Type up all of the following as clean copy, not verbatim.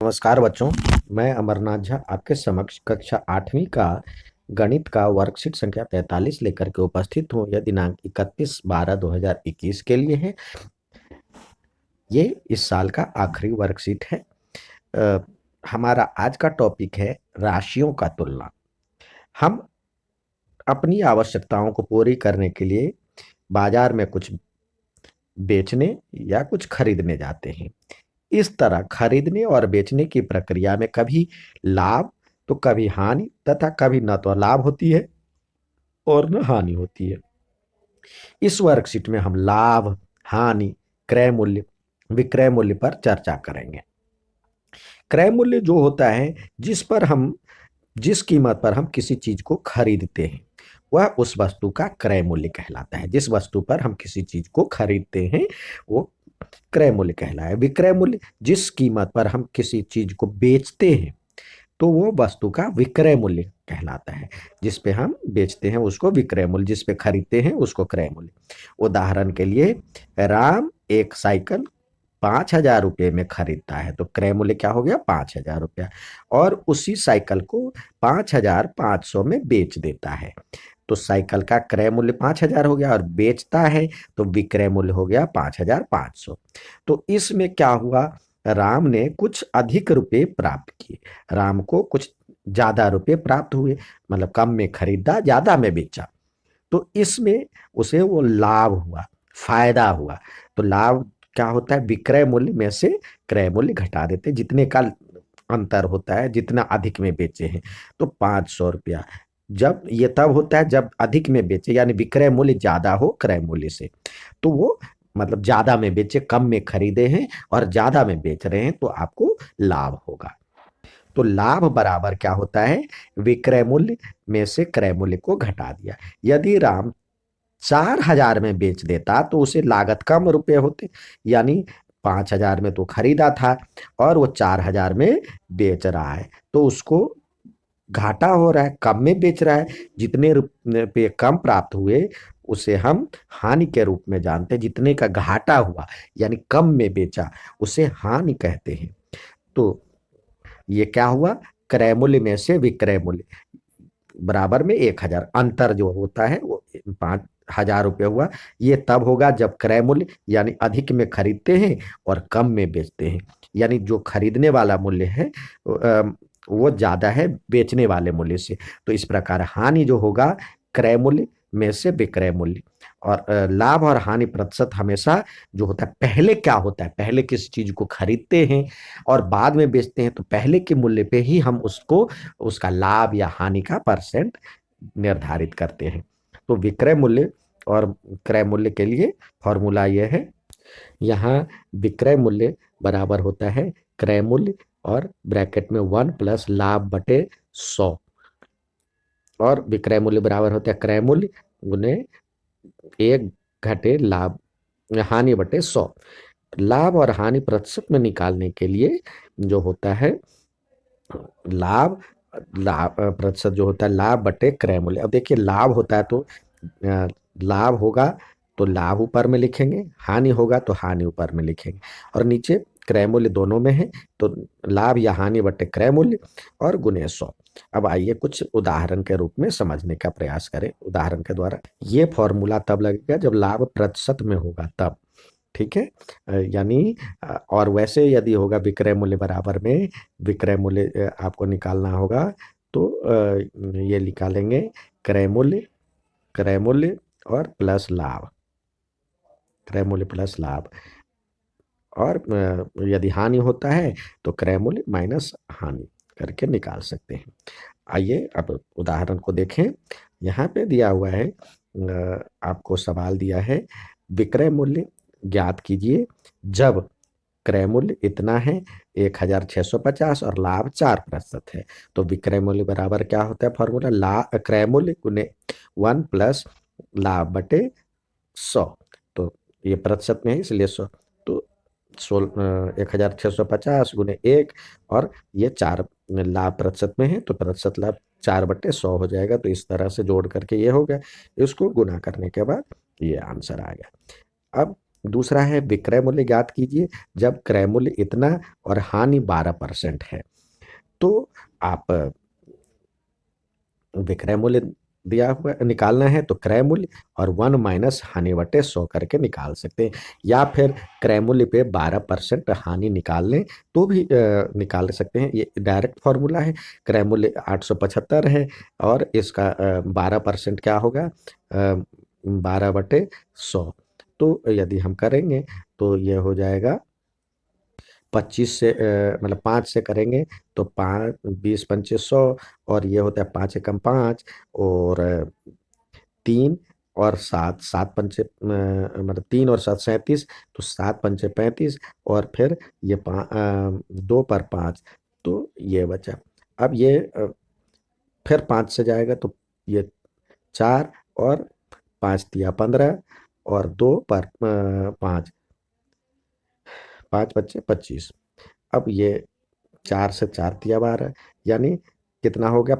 नमस्कार बच्चों। मैं अमरनाथ झा आपके समक्ष कक्षा 8वीं का गणित का वर्कशीट संख्या 43 लेकर के उपस्थित हूँ। यह दिनांक 31/12/2021 के लिए है। ये इस साल का आखिरी वर्कशीट है। अ, हमारा आज का टॉपिक है राशियों का तुलना। हम अपनी आवश्यकताओं को पूरी करने के लिए बाजार में कुछ बेचने या कुछ खरीदने जाते हैं। इस तरह खरीदने और बेचने की प्रक्रिया में कभी लाभ तो कभी हानि तथा कभी न तो लाभ होती है और न हानि होती है। इस वर्कशीट में हम लाभ, हानि, क्रय मूल्य, विक्रय मूल्य पर चर्चा करेंगे। क्रय मूल्य जो होता है जिस कीमत पर हम किसी चीज को खरीदते हैं वह उस वस्तु का क्रय मूल्य कहलाता है। जिस वस्तु पर हम किसी चीज को खरीदते हैं वो क्रय मूल्य कहलाए। विक्रय मूल्य जिस कीमत पर हम किसी चीज को बेचते हैं तो वो वस्तु का विक्रय मूल्य कहलाता है। जिस पे हम बेचते हैं उसको विक्रय मूल्य, जिस पे खरीदते हैं उसको क्रय मूल्य। उदाहरण के लिए राम एक साइकिल 5,000 रुपये में खरीदता है तो क्रय मूल्य क्या हो गया? 5,000 रुपया। और उसी साइकिल को 5,500 में बेच देता है तो साइकिल का क्रय मूल्य 5,000 हो गया और बेचता है तो विक्रय मूल्य हो गया 5,500। तो इसमें क्या हुआ? राम ने कुछ अधिक रुपए प्राप्त किए। राम को कुछ ज्यादा रुपए प्राप्त हुए, मतलब कम में खरीदा ज्यादा में बेचा। तो इसमें उसे वो लाभ हुआ, फायदा हुआ। तो लाभ क्या होता है? विक्रय मूल्य में से क्रय मूल्य घटा देते, जितने का अंतर होता है, जितना अधिक में बेचे हैं। तो 500 रुपया जब ये तब होता है जब अधिक में बेचे, यानी विक्रय मूल्य ज्यादा हो क्रय मूल्य से। तो वो मतलब ज्यादा में बेचे, कम में खरीदे हैं और ज्यादा में बेच रहे हैं तो आपको लाभ होगा। तो लाभ बराबर क्या होता है? विक्रय मूल्य में से क्रय मूल्य को घटा दिया। यदि राम 4,000 में बेच देता तो उसे लागत कम रुपए होते, यानी 5,000 में तो खरीदा था और वो 4,000 में बेच रहा है तो उसको घाटा हो रहा है, कम में बेच रहा है। जितने रुपये कम प्राप्त हुए उसे हम हानि के रूप में जानते हैं। जितने का घाटा हुआ यानी कम में बेचा उसे हानि कहते हैं। तो ये क्या हुआ? क्रय मूल्य में से विक्रय मूल्य बराबर में 1,000, अंतर जो होता है वो 5,000 रुपये हुआ। ये तब होगा जब क्रय मूल्य यानी अधिक में खरीदते हैं और कम में बेचते हैं, यानी जो खरीदने वाला मूल्य है वो ज्यादा है बेचने वाले मूल्य से। तो इस प्रकार हानि जो होगा क्रय मूल्य में से विक्रय मूल्य। और लाभ और हानि प्रतिशत हमेशा जो होता है, पहले क्या होता है, पहले किसी चीज को खरीदते हैं और बाद में बेचते हैं तो पहले के मूल्य पे ही हम उसको उसका लाभ या हानि का परसेंट निर्धारित करते हैं। तो विक्रय मूल्य और क्रय मूल्य के लिए फॉर्मूला यह है। यहाँ विक्रय मूल्य बराबर होता है क्रय मूल्य और ब्रैकेट में 1 + लाभ/100, और विक्रय मूल्य बराबर होता है क्रय मूल्य गुने 1 - लाभ हानि/100। लाभ और हानि प्रतिशत में निकालने के लिए जो होता है लाभ लाभ प्रतिशत जो होता है लाभ/क्रय मूल्य। अब देखिए लाभ होता है तो लाभ होगा तो लाभ ऊपर में लिखेंगे, हानि होगा तो हानि ऊपर में लिखेंगे, और नीचे क्रय मूल्य दोनों में है तो लाभ या हानि/क्रय मूल्य और गुने 100। अब आइए कुछ उदाहरण के रूप में समझने का प्रयास करें। उदाहरण के द्वारा ये फॉर्मूला तब लगेगा जब लाभ प्रतिशत में होगा तब, ठीक है। यानी और वैसे यदि होगा विक्रय मूल्य बराबर में विक्रय मूल्य आपको निकालना होगा तो ये निकालेंगे क्रय मूल्य और प्लस लाभ, क्रय मूल्य प्लस लाभ। और यदि हानि होता है तो क्रय मूल्य माइनस हानि करके निकाल सकते हैं। आइए अब उदाहरण को देखें। यहाँ पे दिया हुआ है आपको सवाल दिया है विक्रय मूल्य ज्ञात कीजिए जब क्रय मूल्य इतना है 1,650 और लाभ 4% है। तो विक्रय मूल्य बराबर क्या होता है? फॉर्मूला क्रय मूल्य गुने 1 + लाभ/100। तो ये प्रतिशत में है इसलिए 100। तो 1,650 गुने 1 और ये 4 लाभ प्रतिशत में है तो प्रतिशत लाभ 4/100 हो जाएगा। तो इस तरह से जोड़ करके ये हो गया, इसको गुना करने के बाद ये आंसर आ गया। अब दूसरा है विक्रय मूल्य ज्ञात कीजिए जब क्रय मूल्य इतना और हानि 12% है। तो आप विक्रय मूल्य दिया हुआ निकालना है तो क्रय मूल्य और 1 माइनस हानि बटे 100 करके निकाल सकते हैं, या फिर क्रय मूल्य पे 12% हानि निकाल लें तो भी निकाल सकते हैं। ये डायरेक्ट फॉर्मूला है। क्रय मूल्य 875 है और इसका 12% क्या होगा, 12/100। तो यदि हम करेंगे तो ये हो जाएगा 25 से मतलब 5 से करेंगे तो 5 20 पंचे 100, और ये होता है 5 एकम 5 और 3 और 7 7 पंचे मतलब 3 और 7 37, तो 7 पंचे 35 और फिर ये 2 पर 5, तो ये बचा। अब ये फिर 5 से जाएगा तो ये 4 और 5 तिया 15 और 2 पर 5, 5 बच्चे 25। अब ये 4 से 4 तिया 12, यानी कितना हो गया,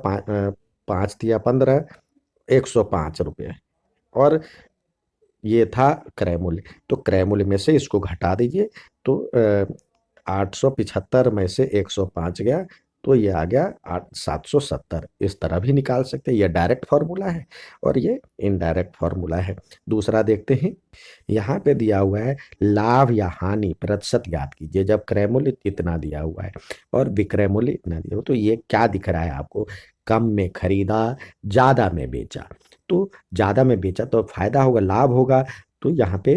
5 तिया 15, 105 रुपये। और ये था क्रय मूल्य। तो क्रय मूल्य में से इसको घटा दीजिए तो 875 में से 105 गया तो ये आ गया 770। इस तरह भी निकाल सकते हैं। ये डायरेक्ट फॉर्मूला है और ये इनडायरेक्ट फॉर्मूला है। दूसरा देखते हैं। यहाँ पे दिया हुआ है लाभ या हानि प्रतिशत ज्ञात कीजिए जब क्रय मूल्य इतना दिया हुआ है और विक्रय मूल्य इतना दिया हुआ। तो ये क्या दिख रहा है आपको, कम में खरीदा, ज्यादा में बेचा। तो ज़्यादा में बेचा तो फायदा होगा, लाभ होगा। तो यहाँ पे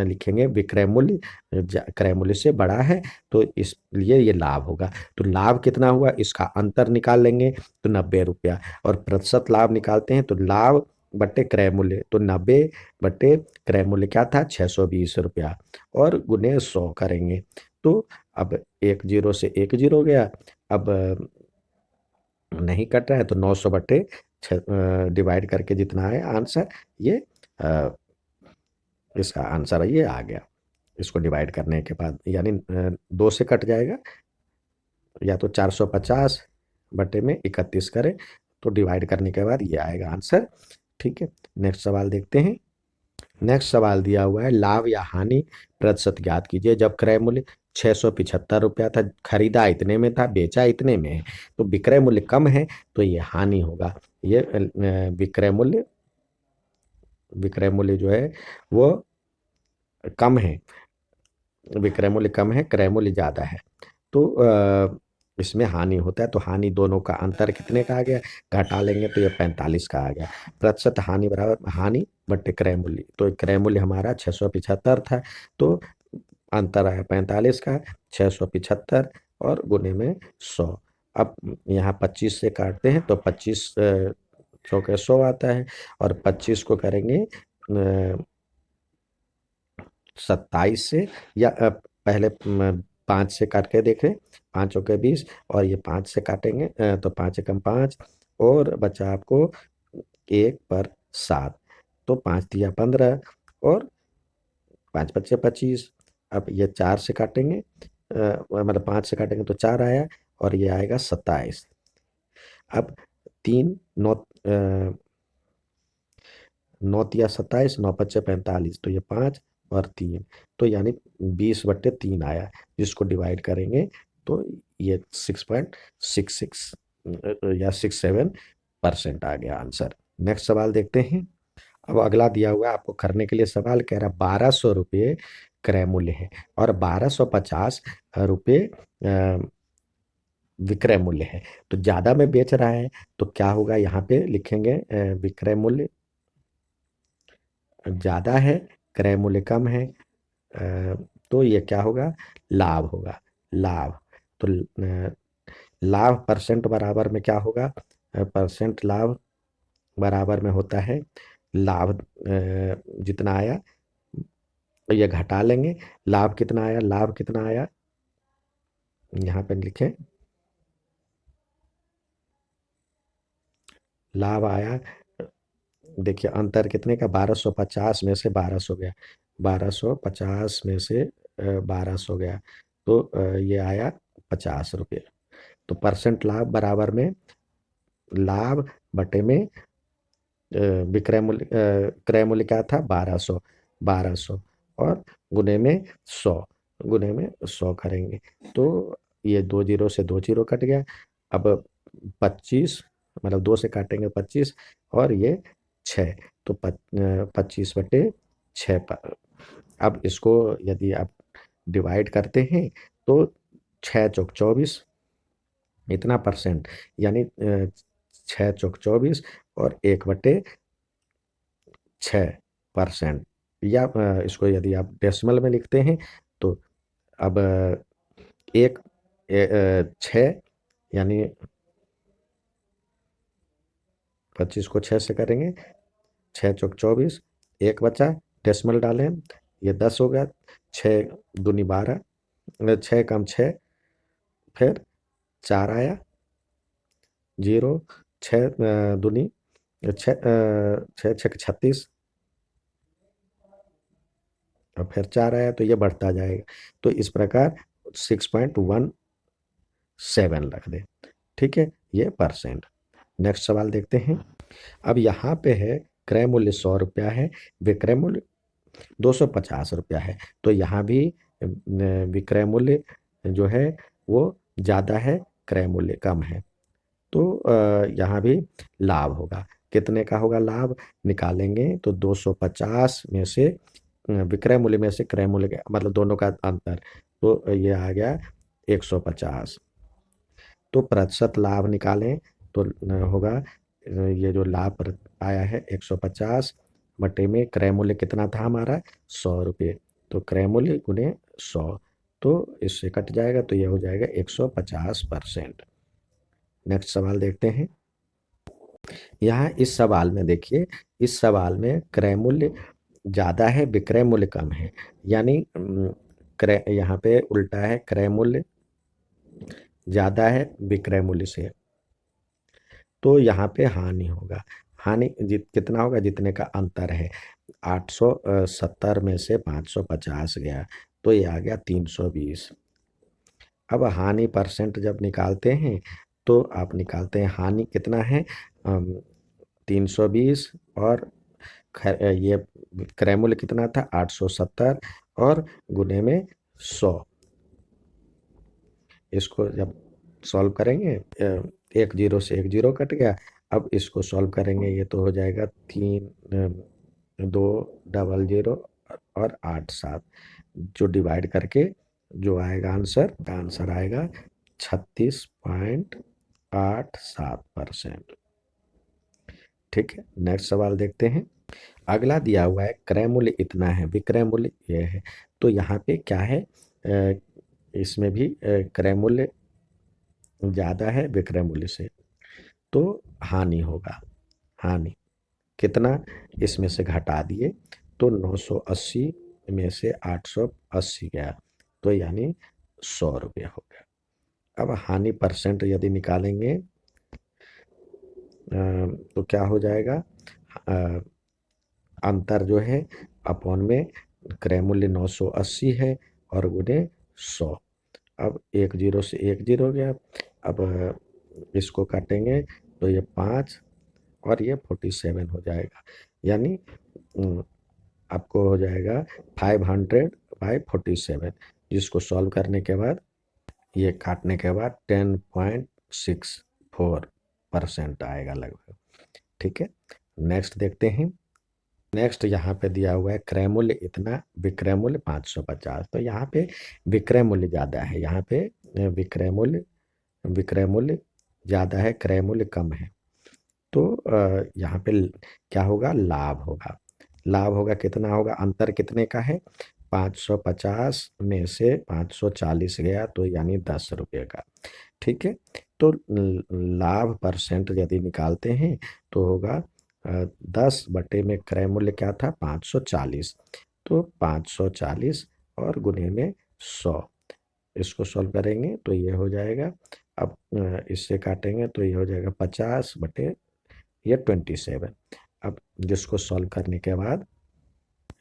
लिखेंगे विक्रय मूल्य क्रय मूल्य से बड़ा है तो इसलिए ये लाभ होगा। तो लाभ कितना हुआ, इसका अंतर निकाल लेंगे तो 90 रुपया, और प्रतिशत लाभ निकालते हैं तो लाभ बट्टे क्रय मूल्य, तो 90 बट्टे क्रय मूल्य क्या था, 620 रुपया, और गुने 100 करेंगे तो अब एक जीरो से एक जीरो गया। अब नहीं कट रहा है तो 900 बट्टे डिवाइड करके जितना है आंसर, ये अ, इसका आंसर ये आ गया। इसको डिवाइड करने के बाद यानी 2 से कट जाएगा, या तो 450 बटे में 31 करें तो डिवाइड करने के बाद ये आएगा आंसर। ठीक है, नेक्स्ट सवाल देखते हैं। नेक्स्ट सवाल दिया हुआ है लाभ या हानि प्रतिशत ज्ञात कीजिए जब क्रय मूल्य 675 रुपया था, खरीदा इतने में था, बेचा इतने में है। तो विक्रय मूल्य कम है तो ये हानि होगा। ये विक्रय मूल्य जो है वो कम है, विक्रय मूल्य कम है, क्रय मूल्य ज़्यादा है। तो इसमें हानि होता है। तो हानि दोनों का अंतर कितने का आ गया, घटा लेंगे तो ये 45 का आ गया। प्रतिशत हानि बराबर हानि बट्टे क्रय मूल्य। तो क्रय मूल्य हमारा 675 था तो अंतर आया 45 का, 675 और गुने में 100। अब यहाँ 25 से काटते हैं तो 25 100 के 100 आता है, और 25 को करेंगे 27 से, या पहले 5 से काट के देखें, 5 के 20, और ये 5 से काटेंगे तो 5 एकम 5, और बचा आपको 1 पर 7, तो 5 तिया 15 और 5 बचे 25। अब ये 4 से काटेंगे मतलब 5 से काटेंगे तो 4 आया, और ये आएगा 27। अब 3 9 9 तिया 27, 9 पच्चे 45, तो ये 5 और 3, तो यानी 20/3 आया, जिसको डिवाइड करेंगे तो ये 6.66 या 67% आ गया आंसर। नेक्स्ट सवाल देखते हैं। अब अगला दिया हुआ है आपको करने के लिए सवाल, कह रहा 1200 रुपये क्रय मूल्य है और 1250 रुपये विक्रय मूल्य है। तो ज़्यादा में बेच रहा है तो क्या होगा, यहाँ पे लिखेंगे विक्रय मूल्य ज़्यादा है, क्रय मूल्य कम है, तो ये क्या होगा, लाभ होगा। लाभ, तो लाभ परसेंट बराबर में क्या होगा, परसेंट लाभ बराबर में होता है लाभ जितना आया ये घटा लेंगे। लाभ कितना आया, लाभ कितना आया, यहाँ पे लिखें, लाभ आया, देखिए अंतर कितने का, 1250 में से 1200 गया, 1250 में से 1200 गया, तो ये आया 50 रुपये। तो परसेंट लाभ बराबर में लाभ बटे में विक्रय मूल्य क्रय मूल्य क्या था, 1200, 1200, और गुने में 100, गुने में 100 करेंगे तो ये 2 जीरो से 2 जीरो कट गया। अब 25, मतलब 2 से काटेंगे 25 और ये 6, तो 25/6 पर। अब इसको यदि आप डिवाइड करते हैं तो 6 चौक 24 इतना परसेंट, यानी 6 चौक 24 और 1/6%। या इसको यदि आप डेसिमल में लिखते हैं तो अब एक 6, यानी 25 को 6 से करेंगे, 6 चौक 24, एक बचा, डेसिमल डालें, ये 10 हो गया, 6 दूनी 12, 6 कम 6, फिर 4 आया, 0, 6 दूनी 6, 6 छक 36, और फिर 4 आया तो ये बढ़ता जाएगा। तो इस प्रकार 6.17 रख दें। ठीक है, ये परसेंट। नेक्स्ट सवाल देखते हैं। अब यहाँ पे है क्रय मूल्य 100 रुपया है, विक्रय मूल्य 250 रुपया है। तो यहाँ भी विक्रय मूल्य जो है वो ज़्यादा है, क्रय मूल्य कम है। तो यहाँ भी लाभ होगा। कितने का होगा लाभ? निकालेंगे तो 250 में से विक्रय मूल्य में से क्रय मूल्य का मतलब दोनों का अंतर, तो ये आ गया 150। तो प्रतिशत लाभ निकालें तो होगा ये जो लाभ आया है 150 बटे में क्रय मूल्य कितना था हमारा 100 रुपये, तो क्रय मूल्य गुने 100, तो इससे कट जाएगा तो ये हो जाएगा 150%। नेक्स्ट सवाल देखते हैं। यहाँ इस सवाल में देखिए, इस सवाल में क्रय मूल्य ज़्यादा है, विक्रय मूल्य कम है, यानी क्रय यहाँ पे उल्टा है, क्रय मूल्य ज़्यादा है विक्रय मूल्य से, तो यहाँ पे हानि होगा। हानि कितना होगा? जितने का अंतर है, 870 में से 550 गया तो ये आ गया 320। अब हानि परसेंट जब निकालते हैं तो आप निकालते हैं हानि कितना है 320, और ये क्रय मूल्य कितना था 870 और गुने में 100। इसको जब सॉल्व करेंगे, एक जीरो से एक जीरो कट गया। अब इसको सॉल्व करेंगे, ये तो हो जाएगा 2 डबल 0 और 8 7, जो डिवाइड करके जो आएगा आंसर आएगा 36.87%। ठीक है, नेक्स्ट सवाल देखते हैं। अगला दिया हुआ है क्रय मूल्य इतना है, विक्रय मूल्य ये है। तो यहाँ पे क्या है, इसमें भी क्रय मूल्य ज़्यादा है विक्रय मूल्य से, तो हानि होगा। हानि कितना, इसमें से घटा दिए तो 980 में से 880 गया, तो यानी 100 रुपये हो गया। अब हानि परसेंट यदि निकालेंगे तो क्या हो जाएगा, अंतर जो है अपॉन में क्रय मूल्य 980 है और गुने 100। अब एक जीरो से एक जीरो गया। अब इसको काटेंगे तो ये 5 और ये 47 हो जाएगा, यानी आपको हो जाएगा 500/47, जिसको सॉल्व करने के बाद ये काटने के बाद 10.64% आएगा लगभग। ठीक है, नेक्स्ट देखते हैं। नेक्स्ट यहाँ पे दिया हुआ है क्रय मूल्य इतना, विक्रय मूल्य 550। तो यहाँ पे विक्रय मूल्य ज़्यादा है, यहाँ पे विक्रय मूल्य ज़्यादा है, क्रय मूल्य कम है। तो यहाँ पे क्या होगा, लाभ होगा। लाभ होगा, कितना होगा, अंतर कितने का है 550 में से 540 गया, तो यानी 10 रुपये का। ठीक है, तो लाभ परसेंट यदि निकालते हैं तो होगा 10 बटे में क्रय मूल्य क्या था 540, तो 540 और गुने में 100। इसको सॉल्व करेंगे तो ये हो जाएगा, अब इससे काटेंगे तो ये हो जाएगा 50 बटे ये 27। अब जिसको सॉल्व करने के बाद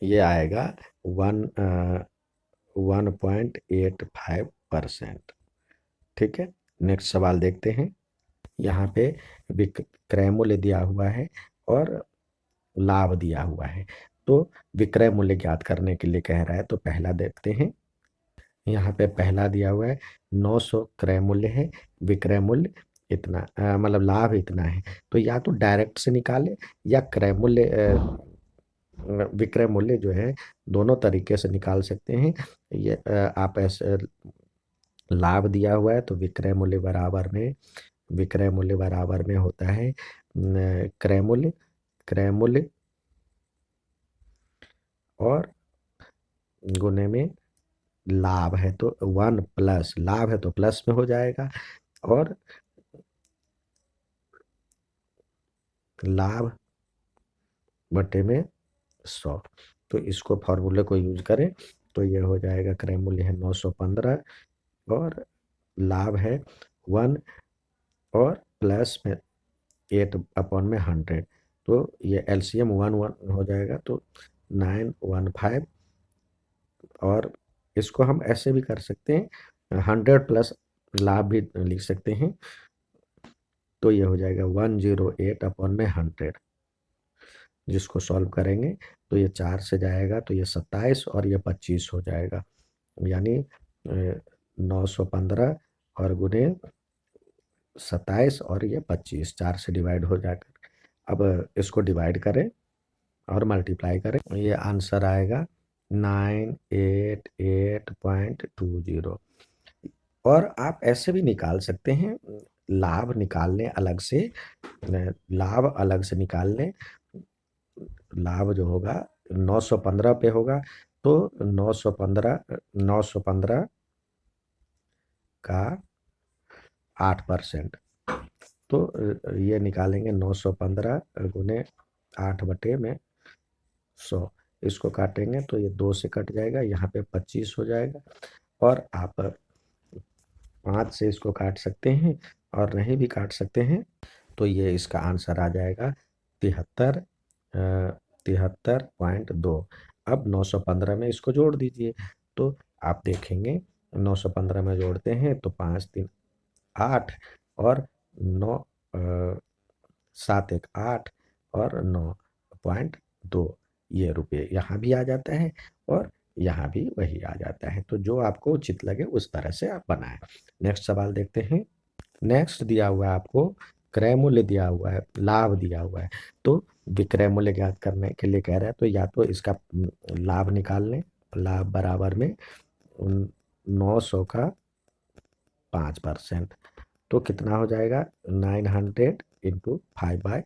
ये आएगा 1.85%। ठीक है, नेक्स्ट सवाल देखते हैं। यहाँ पे क्रय मूल्य दिया हुआ है और लाभ दिया हुआ है। तो विक्रय मूल्य ज्ञात करने के लिए कह रहा है, तो पहला देखते हैं। यहाँ पे पहला दिया हुआ है 900 क्रय मूल्य है, विक्रय मूल्य इतना, मतलब लाभ इतना है। तो या तो डायरेक्ट से निकाले या क्रय मूल्य, विक्रय मूल्य जो है दोनों तरीके से निकाल सकते हैं। ये आप ऐसे, लाभ दिया हुआ है तो विक्रय मूल्य बराबर में होता है क्रय मूल्य, क्रय मूल्य और गुने में लाभ है तो 1 प्लस, लाभ है तो प्लस में हो जाएगा, और लाभ बटे में 100। तो इसको फॉर्मूले को यूज करें तो ये हो जाएगा, क्रय मूल्य है 915 और लाभ है 1, और प्लस में 8/100। तो ये एलसीएम 1 हो जाएगा, तो 915। और इसको हम ऐसे भी कर सकते हैं, 100 प्लस लाभ भी लिख सकते हैं। तो ये हो जाएगा 108/100। जिसको सॉल्व करेंगे तो ये 4 से जाएगा तो ये 27 और ये 25 हो जाएगा, यानी 915 और गुने 27 और ये 25, 4 से डिवाइड हो जाकर। अब इसको डिवाइड करें और मल्टीप्लाई करें, ये आंसर आएगा 988.20। और आप ऐसे भी निकाल सकते हैं, लाभ निकालने अलग से, लाभ अलग से निकालने, लाभ जो होगा 915 पे होगा, तो 915 का 8%। तो ये निकालेंगे 915 गुने 8/100। इसको काटेंगे तो ये 2 से कट जाएगा, यहाँ पे 25 हो जाएगा, और आप 5 से इसको काट सकते हैं और नहीं भी काट सकते हैं, तो ये इसका आंसर आ जाएगा 73.2। अब 915 में इसको जोड़ दीजिए, तो आप देखेंगे 915 में जोड़ते हैं तो 5 3 8 और 9 7 1 8 और 9.2, ये रुपये यहाँ भी आ जाता है और यहाँ भी वही आ जाता है। तो जो आपको उचित लगे उस तरह से आप बनाएं। नेक्स्ट सवाल देखते हैं। नेक्स्ट दिया हुआ है आपको, क्रय मूल्य दिया हुआ है, लाभ दिया हुआ है, तो विक्रय मूल्य ज्ञात करने के लिए कह रहा है, तो या तो इसका लाभ निकाल लें, लाभ बराबर में 900 का 5%। तो कितना हो जाएगा, 900 इंटू 5/,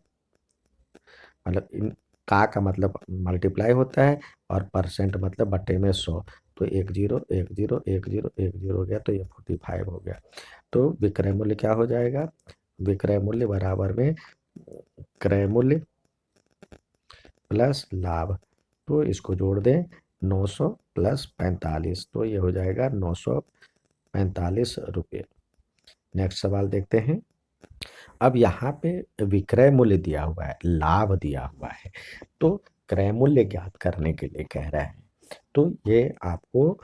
मतलब इन का मतलब मल्टीप्लाई होता है और परसेंट मतलब बटे में 100। तो 10 10 10 10 हो गया, तो ये 45 हो गया। तो विक्रय मूल्य क्या हो जाएगा, विक्रय मूल्य बराबर में क्रय मूल्य प्लस लाभ। तो इसको जोड़ दें, 900 प्लस 45, तो ये हो जाएगा 945 रुपये। नेक्स्ट सवाल देखते हैं। अब यहाँ पे विक्रय मूल्य दिया हुआ है, लाभ दिया हुआ है, तो क्रय मूल्य ज्ञात करने के लिए कह रहा है। तो ये आपको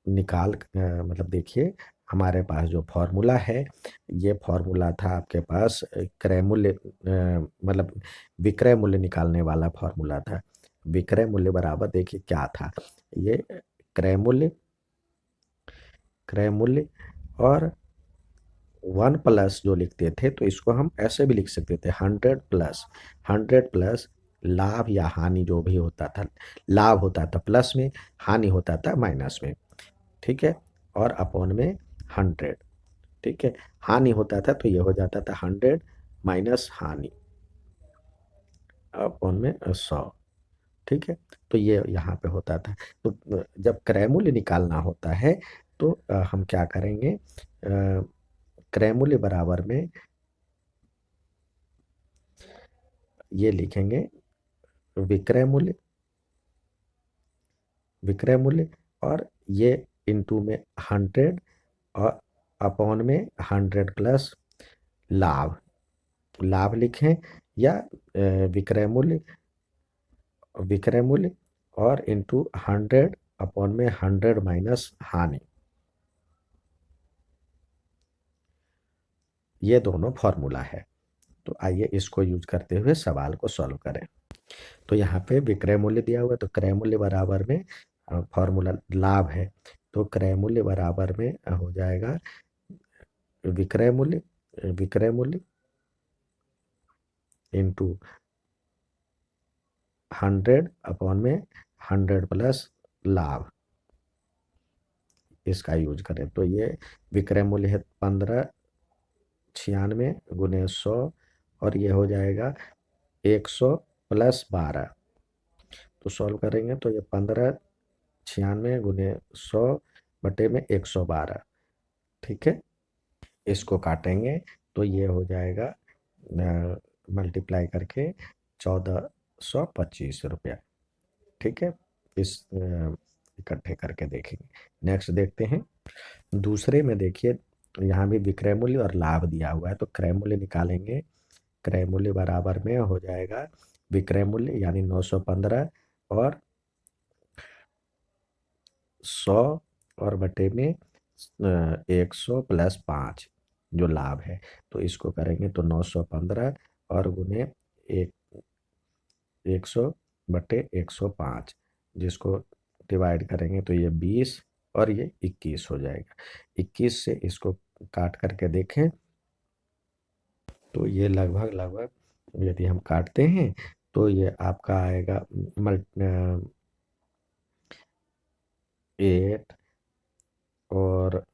मतलब देखिए, हमारे पास जो फॉर्मूला है, ये फॉर्मूला था आपके पास क्रय मूल्य, मतलब विक्रय मूल्य निकालने वाला फॉर्मूला था। विक्रय मूल्य बराबर देखिए क्या था, ये क्रय मूल्य, क्रय मूल्य और 1 प्लस जो लिखते थे, तो इसको हम ऐसे भी लिख सकते थे, 100 प्लस लाभ या हानि जो भी होता था, लाभ होता था प्लस में, हानि होता था माइनस में, ठीक है, और अपॉन में 100, ठीक है। हानि होता था तो ये हो जाता था 100 माइनस हानि अपॉन में 100, ठीक है। तो ये यहाँ पे होता था। तो जब क्रय मूल्य निकालना होता है तो हम क्या करेंगे, क्रय मूल्य बराबर में ये लिखेंगे, विक्रय मूल्य, विक्रय मूल्य और ये इनटू में 100 और अपॉन में 100 प्लस लाभ, लाभ लिखें, या विक्रय मूल्य, विक्रय मूल्य और इनटू 100 अपॉन में 100 माइनस हानि, ये दोनों फॉर्मूला है। तो आइए इसको यूज करते हुए सवाल को सॉल्व करें। तो यहाँ पे विक्रय मूल्य दिया हुआ है, तो क्रय मूल्य बराबर में फॉर्मूला लाभ है, तो क्रय मूल्य बराबर में हो जाएगा विक्रय मूल्य इंटू 100 अपॉन में 100 प्लस लाभ, इसका यूज करें तो ये विक्रय मूल्य है 1596 गुने 100, और ये हो जाएगा 100 प्लस 12, तो सॉल्व करेंगे तो ये 1596 गुने 100 बटे में 112, ठीक है। इसको काटेंगे तो ये हो जाएगा मल्टीप्लाई करके 1425 रुपया, ठीक है। इस इकट्ठे करके देखेंगे। नेक्स्ट देखते हैं, दूसरे में देखिए यहाँ भी विक्रय मूल्य और लाभ दिया हुआ है, तो क्रय मूल्य निकालेंगे। क्रय मूल्य बराबर में हो जाएगा विक्रय मूल्य यानी 915 और 100 और बटे में 100 प्लस 5 जो लाभ है, तो इसको करेंगे तो 915 और गुने एक 100 बटे 105, जिसको डिवाइड करेंगे तो ये 20 और ये 21 हो जाएगा। 21 से इसको काट करके देखें तो ये लगभग लगभग यदि हम काटते हैं तो ये आपका आएगा 8 और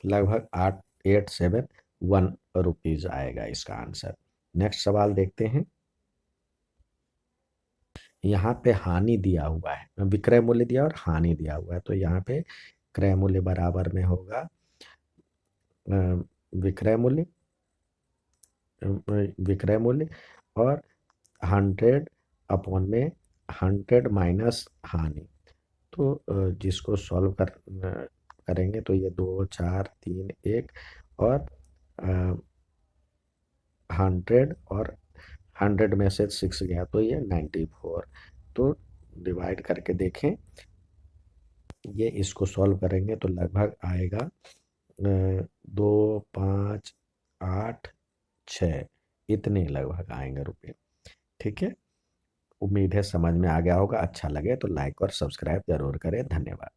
लगभग 871 रुपीज आएगा इसका आंसर। नेक्स्ट सवाल देखते हैं, यहाँ पे हानि दिया हुआ है, विक्रय मूल्य दिया और हानि दिया हुआ है, तो यहाँ पे क्रय मूल्य बराबर में होगा विक्रय मूल्य विक्रय मूल्य और 100 अपॉन में 100 माइनस हानि, तो जिसको सॉल्व करेंगे तो ये 2 4 3 1 और 100 और 100 में से 6 गया तो ये 94, तो डिवाइड करके देखें, ये इसको सॉल्व करेंगे तो लगभग आएगा 2 5 8 6, इतने लगभग आएंगे रुपये, ठीक है। उम्मीद है समझ में आ गया होगा, अच्छा लगे तो लाइक और सब्सक्राइब जरूर करें, धन्यवाद।